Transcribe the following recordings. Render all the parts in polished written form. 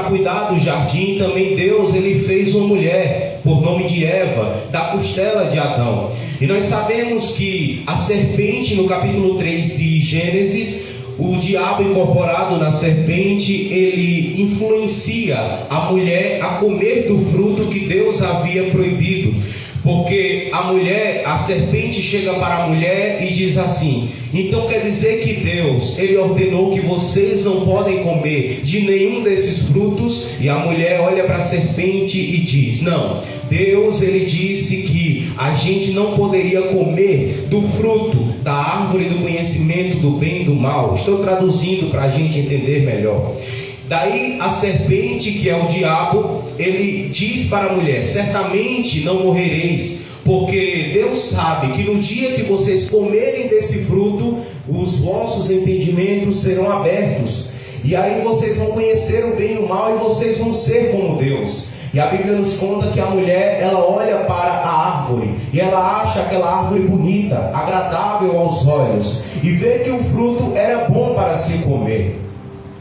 para cuidar do jardim, também Deus ele fez uma mulher, por nome de Eva, da costela de Adão. E nós sabemos que a serpente, no capítulo 3 de Gênesis, o diabo incorporado na serpente, ele influencia a mulher a comer do fruto que Deus havia proibido. Porque a serpente chega para a mulher e diz assim: então quer dizer que Deus, ele ordenou que vocês não podem comer de nenhum desses frutos? E a mulher olha para a serpente e diz: não, Deus ele disse que a gente não poderia comer do fruto da árvore do conhecimento do bem e do mal. Estou traduzindo para a gente entender melhor. Daí a serpente, que é o diabo, ele diz para a mulher: certamente não morrereis, porque Deus sabe que no dia que vocês comerem desse fruto, os vossos entendimentos serão abertos, e aí vocês vão conhecer o bem e o mal, e vocês vão ser como Deus. E a Bíblia nos conta que a mulher, ela olha para a árvore e ela acha aquela árvore bonita, agradável aos olhos, e vê que o fruto era bom para se comer.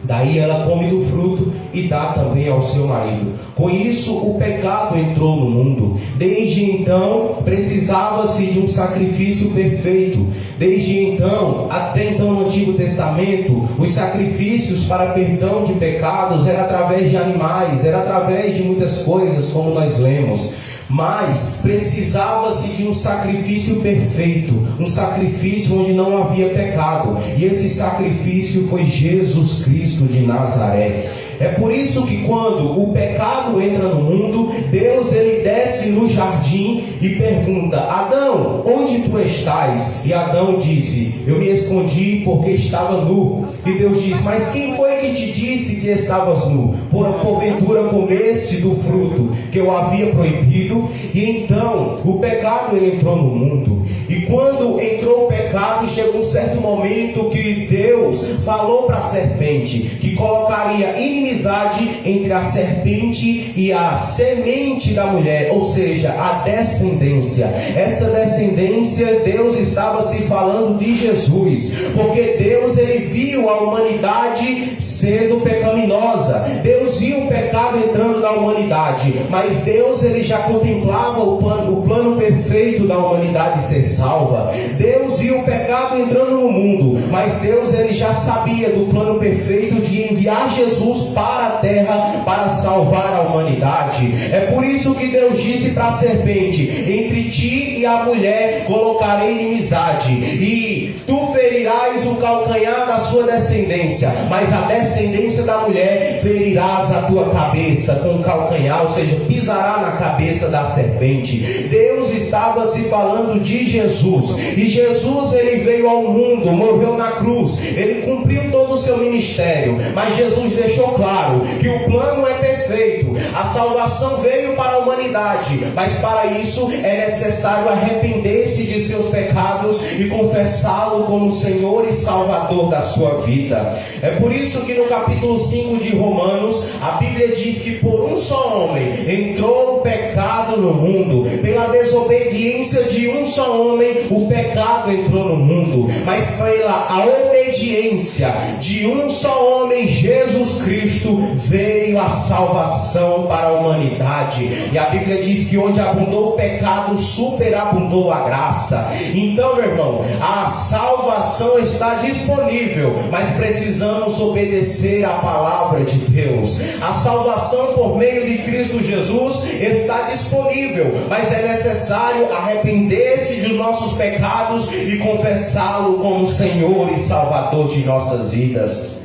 Daí ela come do fruto e dá também ao seu marido. Com isso o pecado entrou no mundo. Desde então precisava-se de um sacrifício perfeito. Desde então, até então no Antigo Testamento, os sacrifícios para perdão de pecados eram através de animais, era através de muitas coisas, como nós lemos. Mas precisava-se de um sacrifício perfeito, um sacrifício onde não havia pecado, e esse sacrifício foi Jesus Cristo de Nazaré. É por isso que quando o pecado entra no mundo, Deus ele desce no jardim e pergunta: Adão, onde tu estás? E Adão disse: eu me escondi porque estava nu. E Deus diz: mas quem foi que te disse que estavas nu? Porventura comeste do fruto que eu havia proibido? E então o pecado ele entrou no mundo. E quando entrou o pecado, chegou um certo momento que Deus falou para a serpente que colocaria inimizade entre a serpente e a semente da mulher, ou seja, a descendência. Essa descendência, Deus estava se falando de Jesus, porque Deus ele viu a humanidade sendo pecaminosa. Deus viu o pecado entrando na humanidade, mas Deus ele já contemplava o plano perfeito da humanidade ser salva. Deus viu o pecado entrando no mundo, mas Deus ele já sabia do plano perfeito de enviar Jesus para a terra para salvar a humanidade. É por isso que Deus disse para a serpente: entre ti e a mulher colocarei inimizade, e tu ferirás o calcanhar da sua descendência, mas a descendência da mulher ferirás a tua cabeça com o calcanhar, ou seja, pisará na cabeça da serpente. Deus estava se falando de Jesus, e Jesus ele veio ao mundo, morreu na cruz, ele cumpriu todo o seu ministério, mas Jesus deixou claro que o plano é perfeito, a salvação veio para a humanidade, mas para isso é necessário arrepender-se de seus pecados e confessá-lo como Senhor e Salvador da sua vida. É por isso que no capítulo 5 de Romanos, a Bíblia diz que por um só homem entrou o pecado no mundo, pela desobediência de um só homem o pecado entrou no mundo, mas pela a obediência de um só homem, Jesus Cristo, veio a salvação para a humanidade. E a Bíblia diz que onde abundou o pecado, superabundou a graça. Então, meu irmão, a salvação está disponível, mas precisamos obedecer à palavra de Deus. A salvação por meio de Cristo Jesus está disponível, mas é necessário arrepender-se de nossos pecados e confessá-lo como Senhor e Salvador de nossas vidas.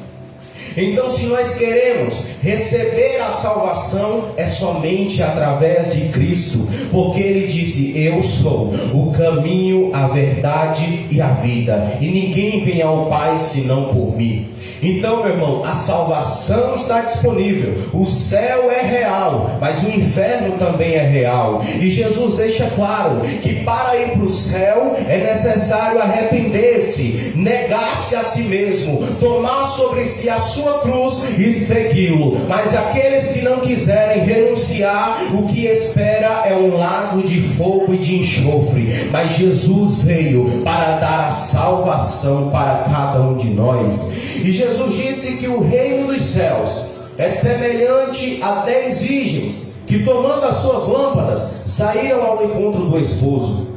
Então, se nós queremos receber a salvação, é somente através de Cristo, porque Ele disse: eu sou o caminho, a verdade e a vida, e ninguém vem ao Pai senão por mim. Então, meu irmão, a salvação está disponível, o céu é real, mas o inferno também é real, e Jesus deixa claro que para ir para o céu é necessário arrepender-se, negar-se a si mesmo, tomar sobre si a sua cruz e segui-lo. Mas aqueles que não quiserem renunciar, o que espera é um lago de fogo e de enxofre. Mas Jesus veio para dar a salvação para cada um de nós. E Jesus disse que o reino dos céus é semelhante a 10 virgens que, tomando as suas lâmpadas, saíram ao encontro do esposo.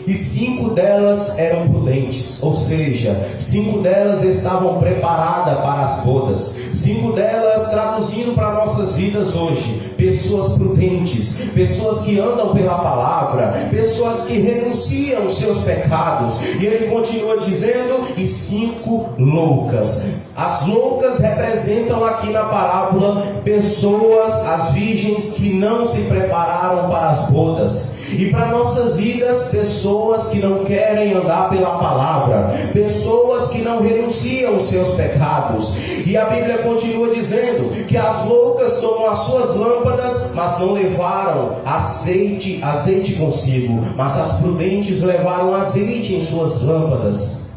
E 5 delas eram prudentes, ou seja, 5 delas estavam preparadas para as bodas. 5 delas, traduzindo para nossas vidas hoje, pessoas prudentes, pessoas que andam pela palavra, pessoas que renunciam aos seus pecados. E ele continua dizendo, e 5 loucas. As loucas representam aqui na parábola pessoas, as virgens que não se prepararam para as bodas. E para nossas vidas, pessoas que não querem andar pela palavra, pessoas que não renunciam aos seus pecados. E a Bíblia continua dizendo que as loucas tomam as suas lâmpadas, mas não levaram azeite consigo. Mas as prudentes levaram azeite em suas lâmpadas,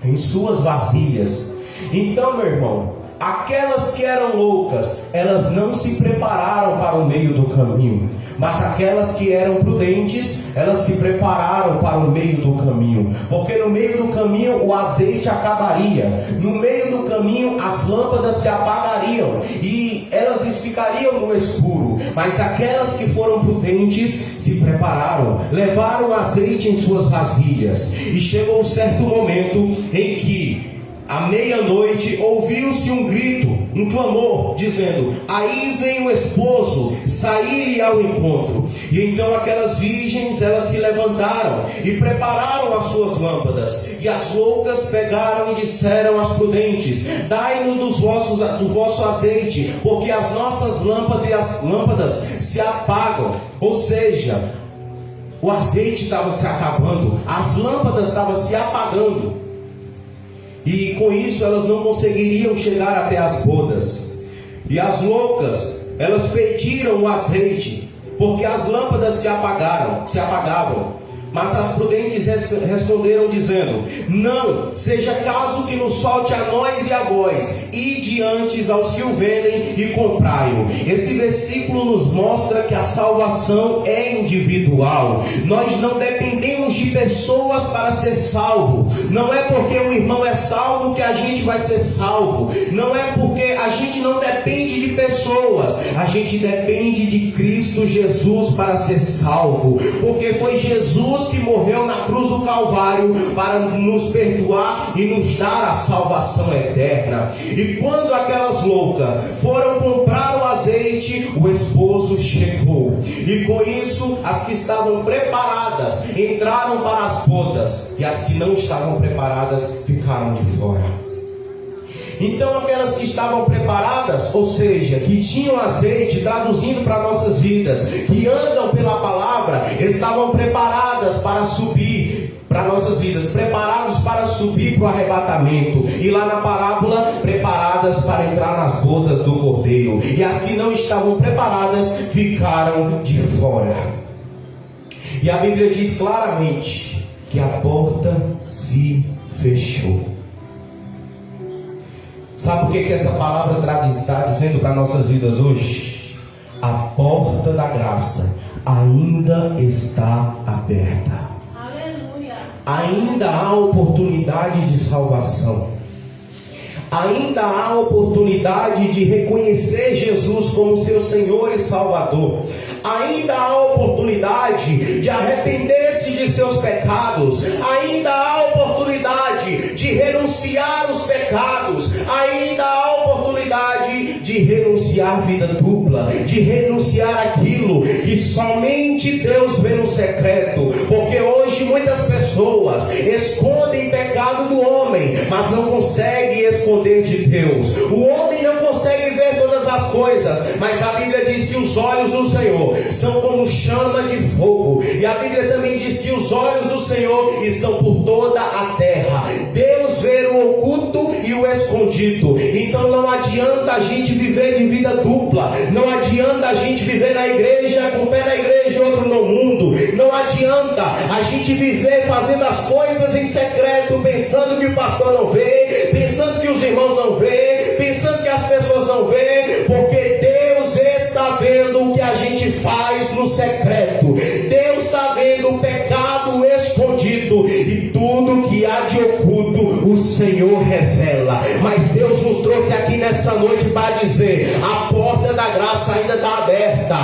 em suas vasilhas. Então, meu irmão, aquelas que eram loucas, elas não se prepararam para o meio do caminho. Mas aquelas que eram prudentes, elas se prepararam para o meio do caminho. Porque no meio do caminho o azeite acabaria. No meio do caminho as lâmpadas se apagariam e elas ficariam no escuro. Mas aquelas que foram prudentes se prepararam, levaram azeite em suas vasilhas. E chegou um certo momento em que à meia-noite ouviu-se um grito, um clamor, dizendo: aí vem o esposo, saí-lhe ao encontro. E então aquelas virgens, elas se levantaram e prepararam as suas lâmpadas. E as loucas pegaram e disseram às prudentes: dai-nos do vosso azeite, porque as nossas lâmpadas se apagam. Ou seja, o azeite estava se acabando, as lâmpadas estavam se apagando. E com isso elas não conseguiriam chegar até as bodas. E as loucas, elas pediram o azeite, porque as lâmpadas se apagavam. Mas as prudentes responderam dizendo: não, seja caso que nos falte a nós e a vós, ide antes aos que o vendem e comprai-o. Esse versículo nos mostra que a salvação é individual. Nós não dependemos de pessoas para ser salvo. Não é porque o irmão é salvo que a gente vai ser salvo. Não é porque a gente não depende de pessoas. A gente depende de Cristo Jesus para ser salvo. Porque foi Jesus que morreu na cruz do Calvário para nos perdoar e nos dar a salvação eterna. E quando aquelas loucas foram comprar o azeite, o esposo chegou. E com isso, as que estavam preparadas entraram para as bodas, e as que não estavam preparadas ficaram de fora. Então aquelas que estavam preparadas, ou seja, que tinham azeite, traduzindo para nossas vidas, que andam pela palavra, estavam preparadas para subir para nossas vidas, preparados para subir para o arrebatamento. E lá na parábola, preparadas para entrar nas bodas do Cordeiro. E as que não estavam preparadas ficaram de fora. E a Bíblia diz claramente que a porta se fechou. Sabe o que essa palavra está dizendo para nossas vidas hoje? A porta da graça ainda está aberta. Aleluia. Ainda há oportunidade de salvação. Ainda há oportunidade de reconhecer Jesus como seu Senhor e Salvador. Ainda há oportunidade de arrepender-se de seus pecados. Ainda há oportunidade de renunciar os pecados. Ainda há oportunidade de renunciar a vida dupla, de renunciar aquilo que somente Deus vê no secreto. Porque hoje muitas pessoas escondem pecado do homem, mas não conseguem esconder de Deus. O homem não consegue ver todas as coisas, mas a Bíblia diz que os olhos do Senhor são como chama de fogo. E a Bíblia também diz que os olhos do Senhor estão por toda a terra. Deus vê o oculto e o escondido. Então não adianta a gente viver de vida dupla. Não adianta a gente viver na igreja, com um pé na igreja e outro no mundo. Não adianta a gente viver fazendo as coisas em secreto, pensando que o pastor não vê, pensando que os irmãos não vê, pensando que as pessoas não vê, porque Deus está vendo o que a gente faz no secreto. Deus está vendo o pecado escondido, e tudo que há de oculto o Senhor revela. Mas Deus nos trouxe trouxe aqui nessa noite para dizer: a porta da graça ainda está aberta,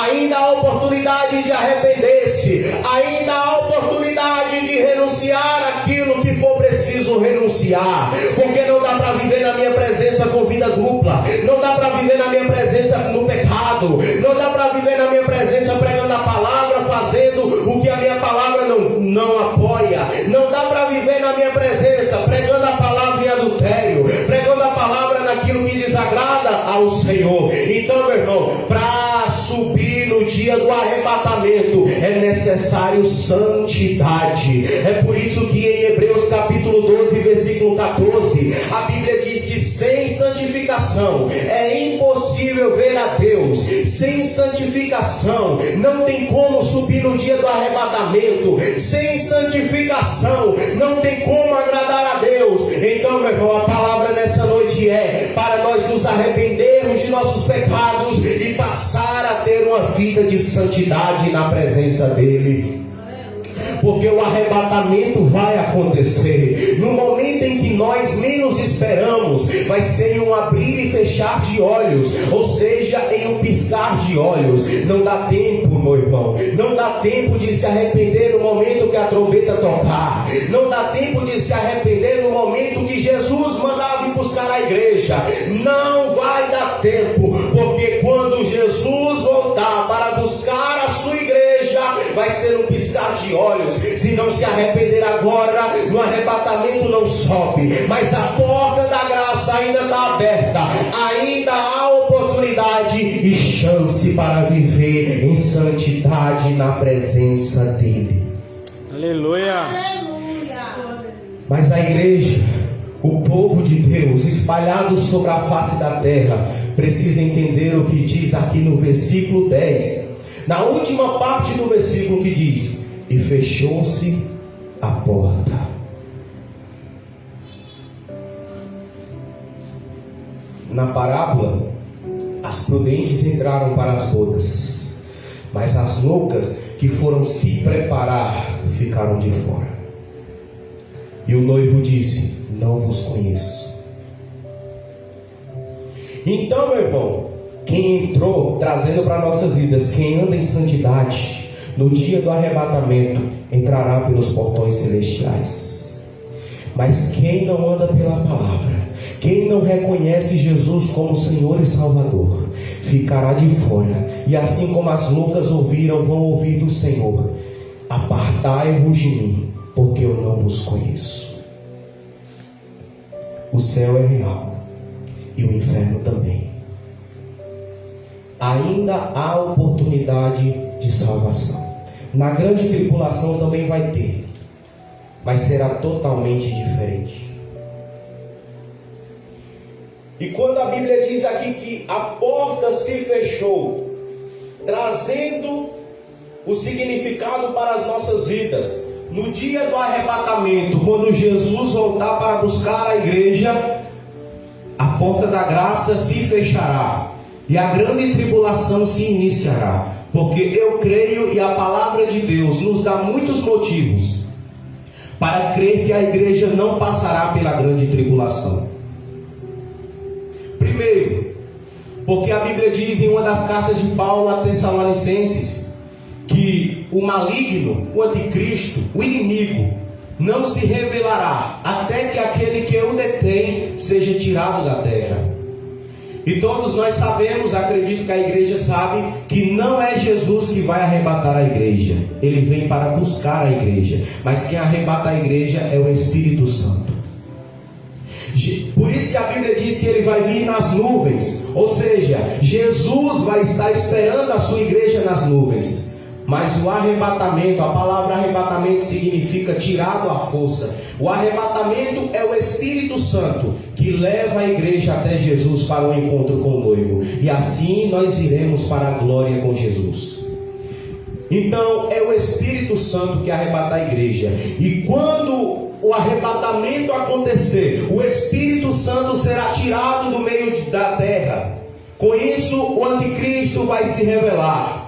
ainda há oportunidade de arrepender-se, ainda há oportunidade de renunciar aquilo que for preciso renunciar, porque não dá para viver na minha presença com vida dupla, não dá para viver na minha presença no pecado, não dá para viver na minha presença pregando a palavra, fazendo o que a minha palavra não apoia, não dá para viver na minha presença pregando a palavra em adultério, pregando a palavra naquilo que desagrada ao Senhor. Então, meu irmão, para subir no dia do arrebatamento é necessário santidade. É por isso que em Hebreus capítulo 12, versículo 14, a Bíblia diz que sem santificação é impossível ver a Deus. Sem santificação não tem como subir no dia do arrebatamento. Sem santificação não tem como agradar a Deus. Então, meu irmão, a palavra nessa noite é para nós nos arrependermos de nossos pecados e passar a ter uma vida de santidade na presença dele. Porque o arrebatamento vai acontecer no momento em que nós menos esperamos. Vai ser em um abrir e fechar de olhos, ou seja, em um piscar de olhos. Não dá tempo, meu irmão, não dá tempo de se arrepender no momento que a trombeta tocar, não dá tempo de se arrepender no momento que Jesus mandava ir buscar a igreja. Não vai dar tempo, porque quando Jesus voltar para buscar a sua igreja, vai ser um piscar de olhos. Se não se arrepender agora, no arrebatamento não sobe. Mas a porta da graça ainda está aberta, ainda há oportunidade e chance para viver em santidade na presença dele. Aleluia. Mas a igreja, o povo de Deus espalhado sobre a face da terra, precisa entender o que diz aqui no versículo 10, na última parte do versículo, que diz: e fechou-se a porta. Na parábola, as prudentes entraram para as bodas, mas as loucas que foram se preparar ficaram de fora. E o noivo disse: não vos conheço. Então, meu irmão, quem entrou, trazendo para nossas vidas, quem anda em santidade, no dia do arrebatamento, entrará pelos portões celestiais. Mas quem não anda pela palavra, quem não reconhece Jesus como Senhor e Salvador, ficará de fora. E assim como as loucas ouviram, vão ouvir do Senhor: apartai-vos de mim, porque eu não vos conheço. O céu é real e o inferno também. Ainda há oportunidade de salvação. Na grande tribulação também vai ter, mas será totalmente diferente. E quando a Bíblia diz aqui que a porta se fechou, trazendo o significado para as nossas vidas, no dia do arrebatamento, quando Jesus voltar para buscar a igreja, a porta da graça se fechará e a grande tribulação se iniciará. Porque eu creio, e a palavra de Deus nos dá muitos motivos para crer que a igreja não passará pela grande tribulação. Primeiro, porque a Bíblia diz em uma das cartas de Paulo a Tessalonicenses que o maligno, o anticristo, o inimigo, não se revelará até que aquele que o detém seja tirado da terra. E todos nós sabemos, acredito que a igreja sabe, que não é Jesus que vai arrebatar a igreja. Ele vem para buscar a igreja. Mas quem arrebata a igreja é o Espírito Santo. Por isso que a Bíblia diz que ele vai vir nas nuvens. Ou seja, Jesus vai estar esperando a sua igreja nas nuvens. Mas o arrebatamento, a palavra arrebatamento significa tirado à força. O arrebatamento é o Espírito Santo que leva a igreja até Jesus para o encontro com o noivo. E assim nós iremos para a glória com Jesus. Então é o Espírito Santo que arrebata a igreja. E quando o arrebatamento acontecer, o Espírito Santo será tirado do meio da terra. Com isso o anticristo vai se revelar.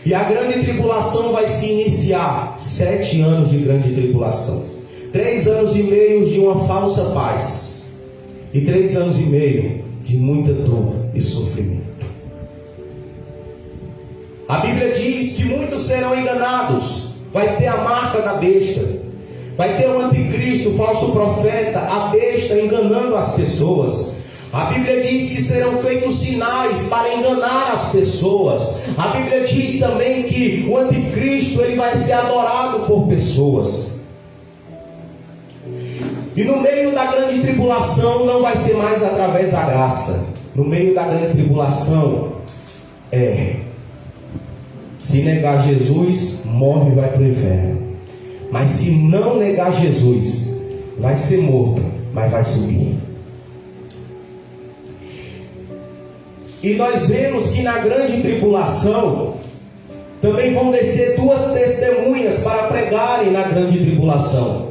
E a grande tribulação vai se iniciar. 7 anos de grande tribulação, 3 anos e meio de uma falsa paz. e 3 anos e meio de muita dor e sofrimento. A Bíblia diz que muitos serão enganados. Vai ter a marca da besta. Vai ter o anticristo, o falso profeta, a besta enganando as pessoas. A Bíblia diz que serão feitos sinais para enganar as pessoas. A Bíblia diz também que o anticristo ele vai ser adorado por pessoas. E no meio da grande tribulação não vai ser mais através da graça. No meio da grande tribulação se negar Jesus, morre e vai para o inferno. Mas se não negar Jesus, vai ser morto, mas vai subir. E nós vemos que na grande tribulação também vão descer 2 testemunhas para pregarem na grande tribulação.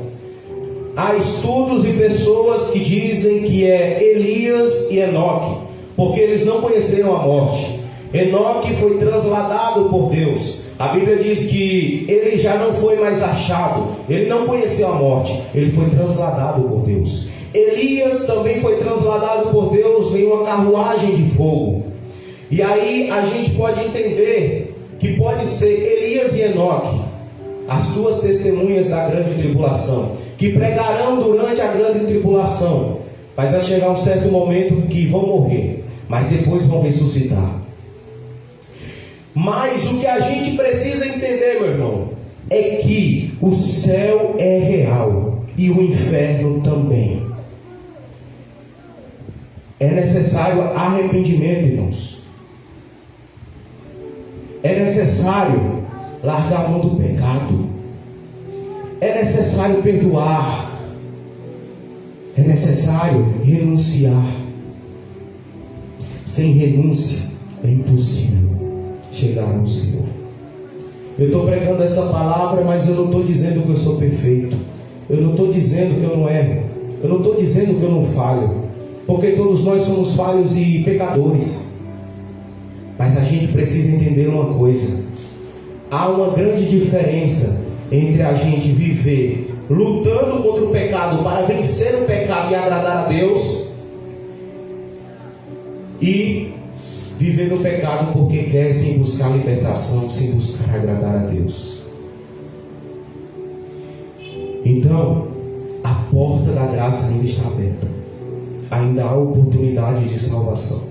Há estudos e pessoas que dizem que é Elias e Enoque, porque eles não conheceram a morte. Enoque foi transladado por Deus. A Bíblia diz que ele já não foi mais achado. Ele não conheceu a morte. Ele foi transladado por Deus. Elias também foi transladado por Deus em uma carruagem de fogo. E aí a gente pode entender que pode ser Elias e Enoque, as 2 testemunhas da grande tribulação, que pregarão durante a grande tribulação. Mas vai chegar um certo momento que vão morrer, mas depois vão ressuscitar. Mas o que a gente precisa entender, meu irmão, é que o céu é real e o inferno também. É necessário arrependimento, irmãos. É necessário largar a mão do pecado. É necessário perdoar. É necessário renunciar. Sem renúncia é impossível chegar ao Senhor. Eu estou pregando essa palavra, mas eu não estou dizendo que eu sou perfeito. Eu não estou dizendo que eu não erro. Eu não estou dizendo que eu não falho, porque todos nós somos falhos e pecadores. Mas a gente precisa entender uma coisa: há uma grande diferença entre a gente viver lutando contra o pecado para vencer o pecado e agradar a Deus, e viver no pecado porque quer, sem buscar libertação, sem buscar agradar a Deus. Então, a porta da graça ainda está aberta. Ainda há oportunidade de salvação.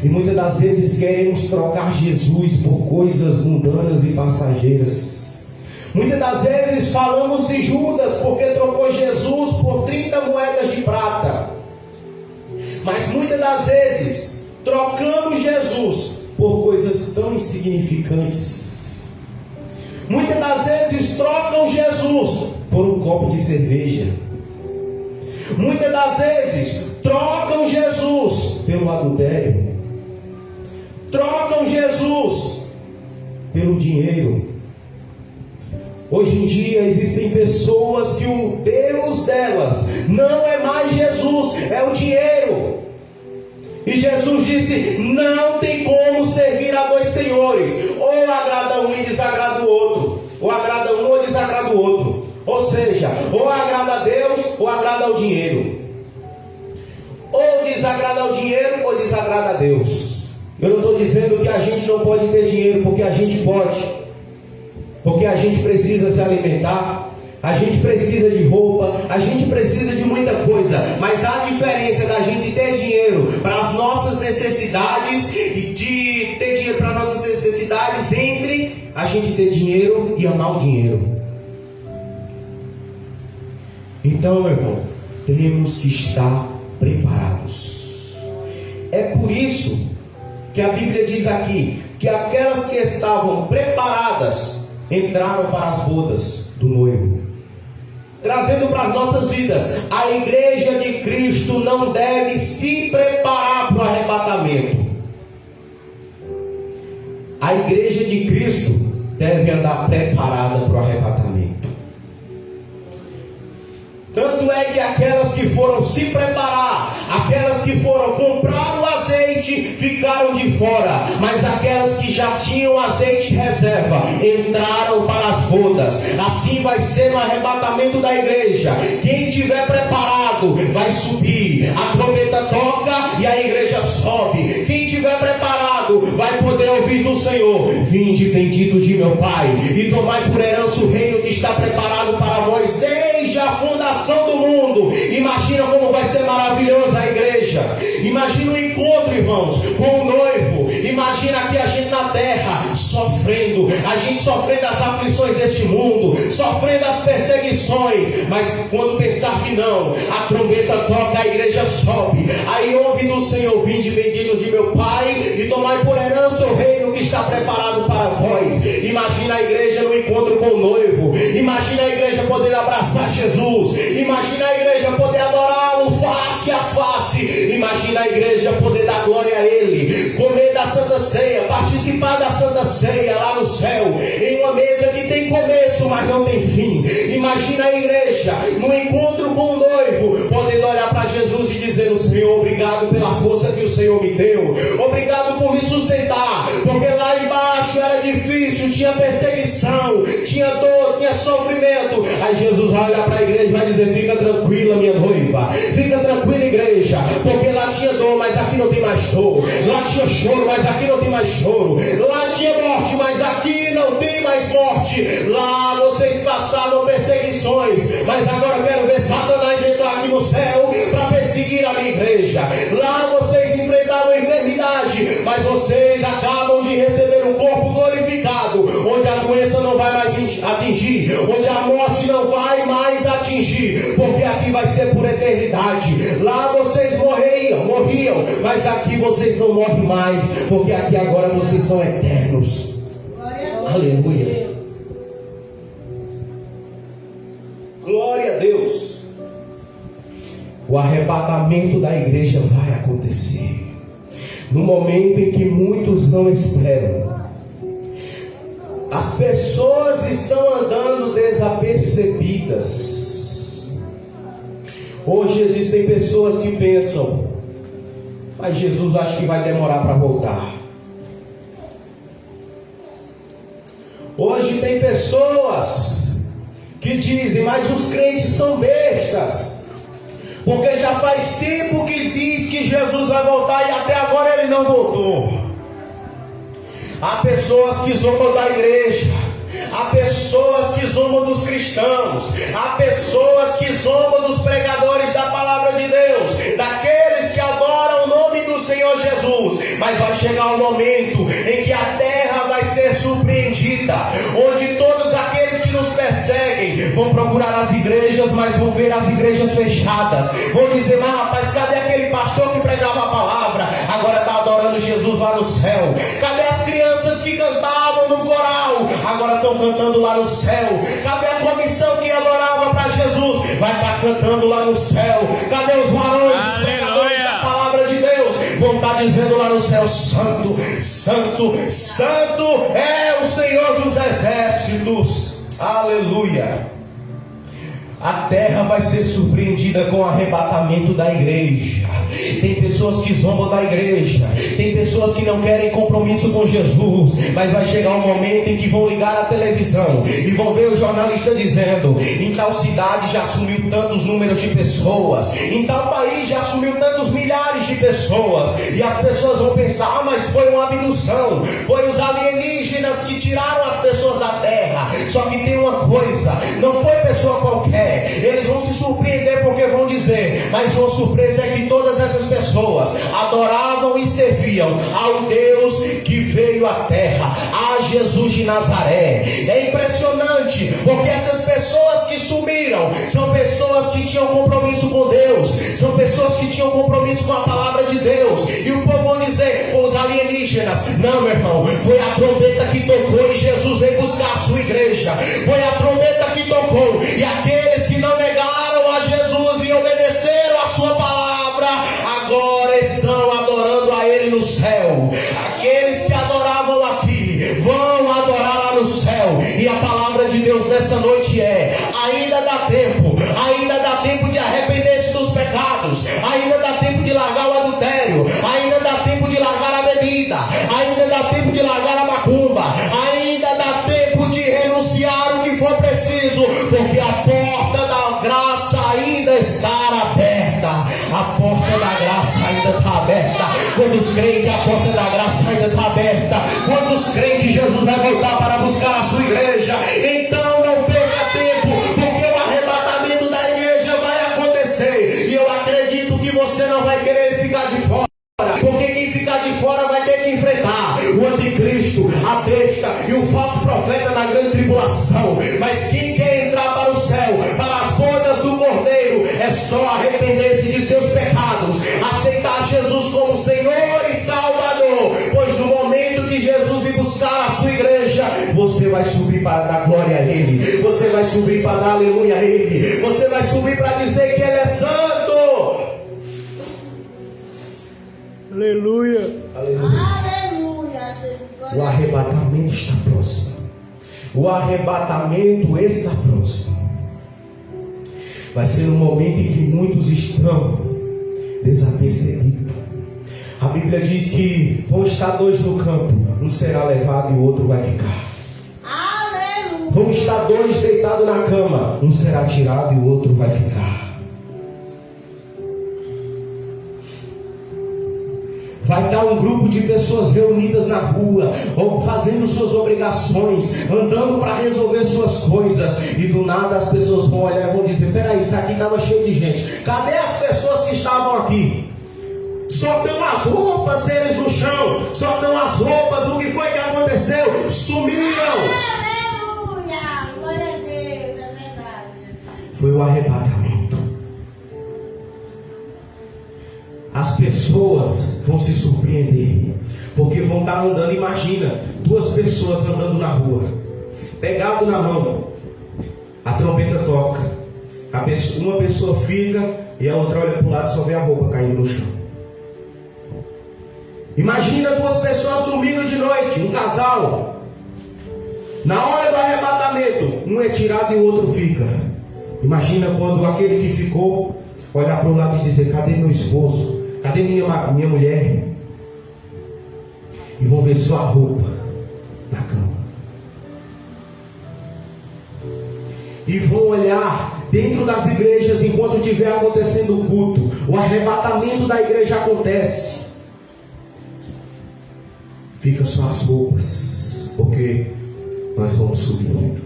E muitas das vezes queremos trocar Jesus por coisas mundanas e passageiras. Muitas das vezes falamos de Judas porque trocou Jesus por 30 moedas de prata. Mas muitas das vezes trocamos Jesus por coisas tão insignificantes. Muitas das vezes trocam Jesus por um copo de cerveja. Muitas das vezes trocam Jesus pelo adultério. Trocam Jesus pelo dinheiro. Hoje em dia existem pessoas que o Deus delas não é mais Jesus, é o dinheiro. E Jesus disse: não tem como servir a 2 senhores. Ou agrada um e desagrada o outro. Ou agrada um ou desagrada o outro. Ou seja, ou agrada a Deus ou agrada ao dinheiro. Ou desagrada ao dinheiro ou desagrada a Deus. Eu não estou dizendo que a gente não pode ter dinheiro, porque a gente pode. Porque a gente precisa se alimentar. A gente precisa de roupa, a gente precisa de muita coisa, mas há diferença da gente ter dinheiro para as nossas necessidades e de ter dinheiro para nossas necessidades entre a gente ter dinheiro e amar o dinheiro. Então, meu irmão, temos que estar preparados. É por isso que a Bíblia diz aqui que aquelas que estavam preparadas entraram para as bodas do noivo. Trazendo para as nossas vidas, a igreja de Cristo não deve se preparar para o arrebatamento. A igreja de Cristo deve andar preparada para o arrebatamento. Tanto é que aquelas que foram se preparar, aquelas que foram comprar o azeite, ficaram de fora. Mas aquelas que já tinham azeite reserva entraram para as bodas. Assim vai ser no arrebatamento da igreja. Quem tiver preparado vai subir, a trombeta toca e a igreja sobe. Quem tiver preparado vai poder ouvir do Senhor: vinde benditos de meu Pai, e tomai por herança o reino que está preparado para vós desde a fundação do mundo. Imagina como vai ser maravilhosa a igreja. Imagina o encontro, irmãos, com o noivo. Imagina aqui a gente na terra sofrendo, a gente sofrendo as aflições deste mundo, sofrendo as perseguições, mas quando pensar que não, a trombeta toca, a igreja sobe, aí ouve do Senhor: vinde benditos de meu Pai, e tomai por herança o reino que está preparado para vós. Imagina a igreja no encontro com o noivo. Imagina a igreja poder abraçar Jesus. Imagina a igreja poder adorá-lo face a face. Imagina a igreja poder dar glória a Ele, comer da Santa Ceia, participar da Santa Ceia lá no céu, em uma mesa que tem começo, mas não tem fim. Imagina a igreja no encontro com o noivo, podendo olhar para Jesus e dizer: Senhor, obrigado pela força que o Senhor me deu, obrigado por me sustentar, porque lá embaixo era difícil, tinha perseguição, tinha dor, tinha sofrimento. Aí Jesus vai olhar para a igreja e vai dizer: fica tranquila, minha noiva, fica tranquila, igreja, porque lá tinha dor, mas aqui não tem mais dor. Lá tinha choro, mas aqui não tem mais choro. Lá tinha morte, mas aqui não tem mais morte. Lá vocês passavam perseguições, mas agora eu quero ver Satanás entrar aqui no céu para perseguir a minha igreja. Lá vocês enfrentavam enfermidade, mas vocês acabam de receber um corpo glorificado, onde a doença não vai mais atingir, onde a morte não vai mais atingir, porque aqui vai ser por eternidade. Lá vocês morriam, mas aqui vocês não morrem mais, porque aqui agora vocês são eternos. Aleluia. Glória a Deus. O arrebatamento da igreja vai acontecer no momento em que muitos não esperam. As pessoas estão andando desapercebidas. Hoje existem pessoas que pensam: mas Jesus acho que vai demorar para voltar. Hoje tem pessoas que dizem: mas os crentes são bestas, porque já faz tempo que diz que Jesus vai voltar e até agora ele não voltou. Há pessoas que zombam da igreja, há pessoas que zombam dos cristãos, há pessoas que zombam dos pregadores da palavra de Deus, daqueles que adoram o nome do Senhor Jesus. Mas vai chegar um momento em que a terra vai ser surpreendida, onde todos aqueles que nos perseguem vão procurar as igrejas, mas vão ver as igrejas fechadas. Vão dizer: mas rapaz, cadê aquele pastor que pregava a palavra? Agora está adorando Jesus lá no céu. Cadê as crianças que cantavam no coral? Agora estão cantando lá no céu. Cadê a comissão que adorava para Jesus? Vai estar cantando lá no céu. Cadê os varões, os pregadores da palavra de Deus? Vão estar dizendo lá no céu: santo, santo, santo é o Senhor dos exércitos. Aleluia. A terra vai ser surpreendida com o arrebatamento da igreja. Tem pessoas que zombam da igreja, tem pessoas que não querem compromisso com Jesus, mas vai chegar um momento em que vão ligar a televisão e vão ver o jornalista dizendo: em tal cidade já sumiu tantos números de pessoas, em tal país já sumiu tantos milhares de pessoas. E as pessoas vão pensar: ah, mas foi uma abdução, foi os alienígenas que tiraram as pessoas da terra. Só que tem uma coisa: não foi pessoa qualquer. Eles vão se surpreender, porque vão dizer: mas uma surpresa é que todas essas pessoas adoravam e serviam ao Deus que veio à terra, a Jesus de Nazaré. É impressionante, porque essas pessoas que sumiram são pessoas que tinham compromisso com Deus, são pessoas que tinham compromisso com a palavra de Deus. E o povo vão dizer: os alienígenas. Não, meu irmão, foi a trombeta que tocou e Jesus veio buscar a sua igreja. Foi a trombeta que tocou, e aqueles que não negaram a Jesus e obedeceram a sua palavra, agora estão adorando a Ele no céu. Aqueles que adoravam aqui vão adorar lá no céu. E a palavra de Deus nessa noite é: ainda dá tempo de arrepender-se dos pecados, ainda dá tempo de largar o adultério, ainda dá tempo de largar a bebida, ainda dá tempo de largar a Quantos creem que a porta da graça ainda está aberta? Quantos creem que Jesus vai voltar para buscar a sua igreja? Então não perca tempo, porque o arrebatamento da igreja vai acontecer. E eu acredito que você não vai querer ficar de fora, porque quem ficar de fora vai ter que enfrentar o anticristo, a besta e o falso profeta na grande tribulação. Mas quem quer entrar para o céu, para as bodas do Cordeiro, é só arrepender-se de seus pecados, aceitar Jesus como Senhor e Salvador. Pois no momento que Jesus ir buscar a sua igreja, você vai subir para dar glória a Ele, você vai subir para dar aleluia a Ele, você vai subir para dizer que Ele é santo. Aleluia. Aleluia. O arrebatamento está próximo. O arrebatamento está próximo. Vai ser um momento em que muitos estão desapercebidos. A Bíblia diz que vão estar dois no campo, um será levado e o outro vai ficar. Aleluia. Vão estar dois deitados na cama, um será tirado e o outro vai ficar. Vai estar um grupo de pessoas reunidas na rua, fazendo suas obrigações, andando para resolver suas coisas, e do nada as pessoas vão olhar e vão dizer: peraí, isso aqui estava cheio de gente, cadê as pessoas que estavam aqui? Só estão as roupas deles no chão, só estão as roupas. O que foi que aconteceu? Sumiram. Aleluia. Glória a Deus, é verdade. Foi o arrebatamento. As pessoas vão se surpreender, porque vão estar andando. Imagina, duas pessoas andando na rua, pegado na mão, a trombeta toca, uma pessoa fica e a outra olha para o lado e só vê a roupa caindo no chão. Imagina duas pessoas dormindo de noite, um casal. Na hora do arrebatamento, um é tirado e o outro fica. Imagina quando aquele que ficou olhar para o lado e dizer: cadê meu esposo? Cadê minha mulher? E vão ver só a roupa na cama. E vão olhar dentro das igrejas enquanto estiver acontecendo o culto. O arrebatamento da igreja acontece. Fica só as roupas, porque nós vamos subir.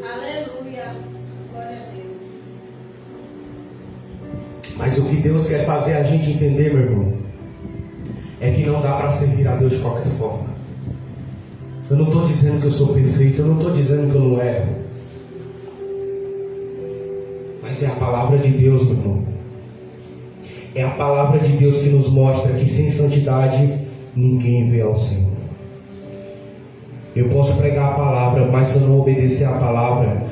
Aleluia. Glória a Deus. Mas o que Deus quer fazer a gente entender, meu irmão, é que não dá para servir a Deus de qualquer forma. Eu não estou dizendo que eu sou perfeito, eu não estou dizendo que eu não erro. Mas é a palavra de Deus, meu irmão. É a palavra de Deus que nos mostra que sem santidade ninguém vê ao Senhor. Eu posso pregar a palavra, mas se eu não obedecer a palavra,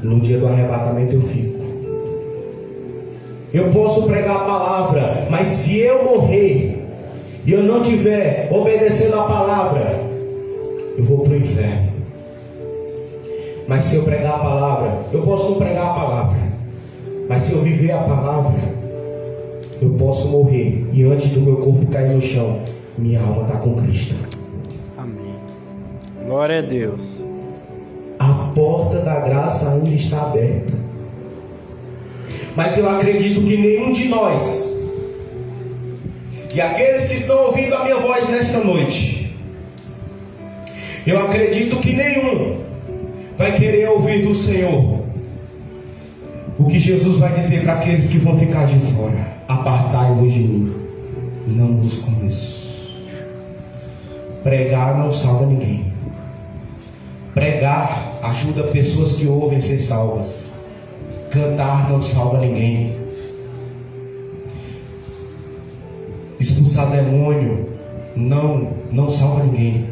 no dia do arrebatamento eu fico. Eu posso pregar a palavra, mas se eu morrer e eu não estiver obedecendo a palavra, eu vou para o inferno. Mas se eu pregar a palavra, eu posso não pregar a palavra, mas se eu viver a palavra, eu posso morrer e antes do meu corpo cair no chão, minha alma está com Cristo. Amém. Glória a Deus. A porta da graça ainda está aberta. Mas eu acredito que nenhum de nós, e aqueles que estão ouvindo a minha voz nesta noite, eu acredito que nenhum vai querer ouvir do Senhor o que Jesus vai dizer para aqueles que vão ficar de fora: apartai-vos de mim, não vos conheço. Pregar não salva ninguém. Pregar ajuda pessoas que ouvem ser salvas. Cantar não salva ninguém. Expulsar demônio não salva ninguém.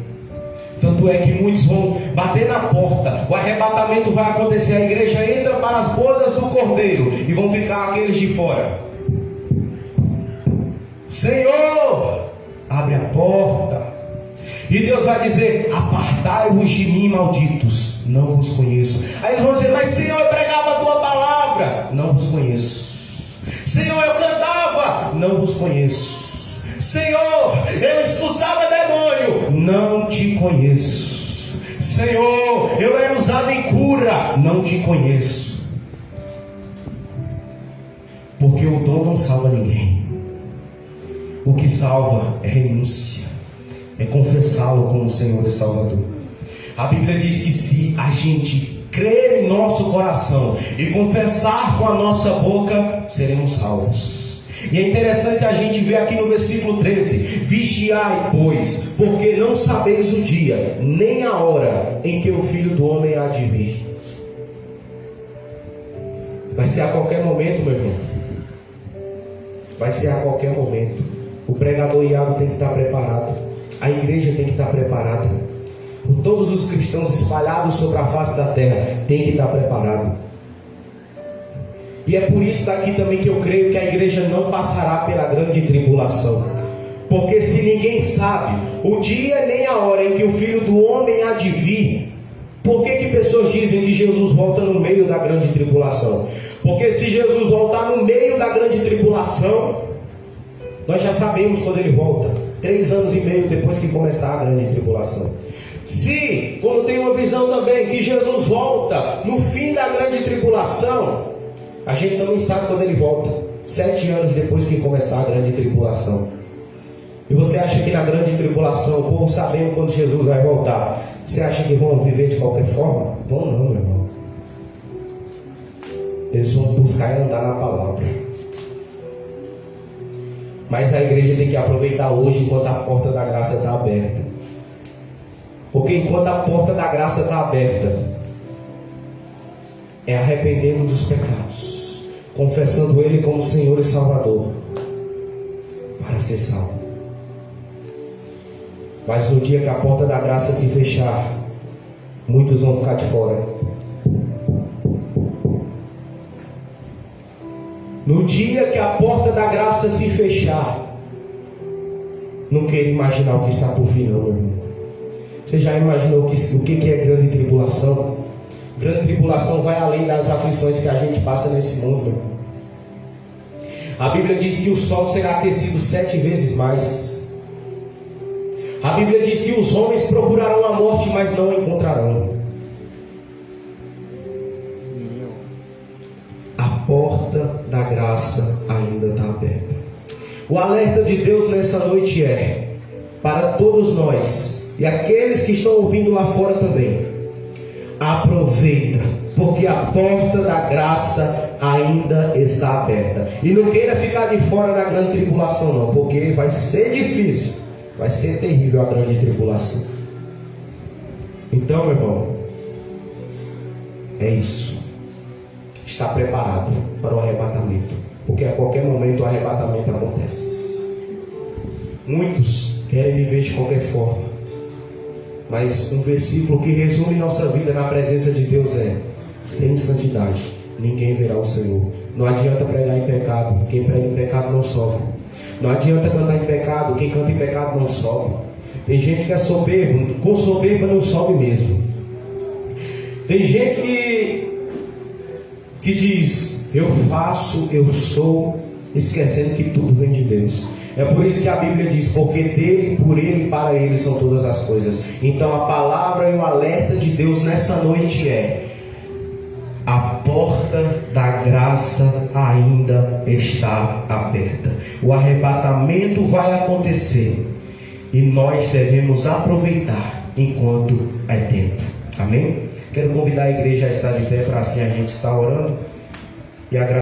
Tanto é que muitos vão bater na porta, o arrebatamento vai acontecer, a igreja entra para as bodas do Cordeiro e vão ficar aqueles de fora. Senhor, abre a porta. E Deus vai dizer: apartai-vos de mim, malditos, não vos conheço. Aí eles vão dizer: mas Senhor, eu pregava a tua palavra, não vos conheço. Senhor, eu cantava, não vos conheço. Senhor, eu expulsava demônio, não te conheço. Senhor, eu era usado em cura, não te conheço. Porque o dom não salva ninguém. O que salva é renúncia, é confessá-lo como Senhor e Salvador. A Bíblia diz que se a gente crer em nosso coração e confessar com a nossa boca, seremos salvos. E é interessante a gente ver aqui no versículo 13: vigiai, pois, porque não sabeis o dia, nem a hora em que o Filho do Homem há de vir. Vai ser a qualquer momento, meu irmão. Vai ser a qualquer momento. O pregador Iago tem que estar preparado. A igreja tem que estar preparada. Todos os cristãos espalhados sobre a face da terra tem que estar preparado. E é por isso daqui também que eu creio que a igreja não passará pela grande tribulação. Porque se ninguém sabe o dia nem a hora em que o Filho do Homem há de vir, por que pessoas dizem que Jesus volta no meio da grande tribulação? Porque se Jesus voltar no meio da grande tribulação, nós já sabemos quando ele volta. 3 anos e meio depois que começar a grande tribulação. Se, como tem uma visão também, que Jesus volta no fim da grande tribulação, a gente também sabe quando ele volta. 7 anos depois que começar a grande tribulação. E você acha que na grande tribulação, o povo sabendo quando Jesus vai voltar, você acha que vão viver de qualquer forma? Vão não, meu irmão. Eles vão buscar e andar na palavra. Mas a igreja tem que aproveitar hoje enquanto a porta da graça está aberta. Porque enquanto a porta da graça está aberta, é arrependendo dos pecados, confessando Ele como Senhor e Salvador, para ser salvo. Mas no dia que a porta da graça se fechar, muitos vão ficar de fora. No dia que a porta da graça se fechar, não quero imaginar o que está por vir, não, meu irmão. Você já imaginou o que é grande tribulação? Grande tribulação vai além das aflições que a gente passa nesse mundo, meu irmão. A Bíblia diz que o sol será aquecido 7 vezes mais. A Bíblia diz que os homens procurarão a morte, mas não a encontrarão. A porta da graça ainda está aberta. O alerta de Deus nessa noite é para todos nós e aqueles que estão ouvindo lá fora também. Aproveita, porque a porta da graça ainda está aberta. E não queira ficar de fora da grande tribulação não, porque vai ser difícil, vai ser terrível a grande tribulação. Então, meu irmão, é isso. Está preparado para o arrebatamento, porque a qualquer momento o arrebatamento acontece. Muitos querem viver de qualquer forma, mas um versículo que resume nossa vida na presença de Deus é: sem santidade ninguém verá o Senhor. Não adianta pregar em pecado, quem prega em pecado não sobe. Não adianta cantar em pecado, quem canta em pecado não sobe. Tem gente que é soberbo, com soberba não sobe mesmo. Tem gente que diz: eu faço, eu sou, esquecendo que tudo vem de Deus. É por isso que a Bíblia diz: porque dele, por ele e para ele são todas as coisas. Então a palavra e o alerta de Deus nessa noite é: a porta da graça ainda está aberta. O arrebatamento vai acontecer e nós devemos aproveitar enquanto é tempo. Amém? Quero convidar a igreja a estar de pé para assim a gente estar orando e agradecer.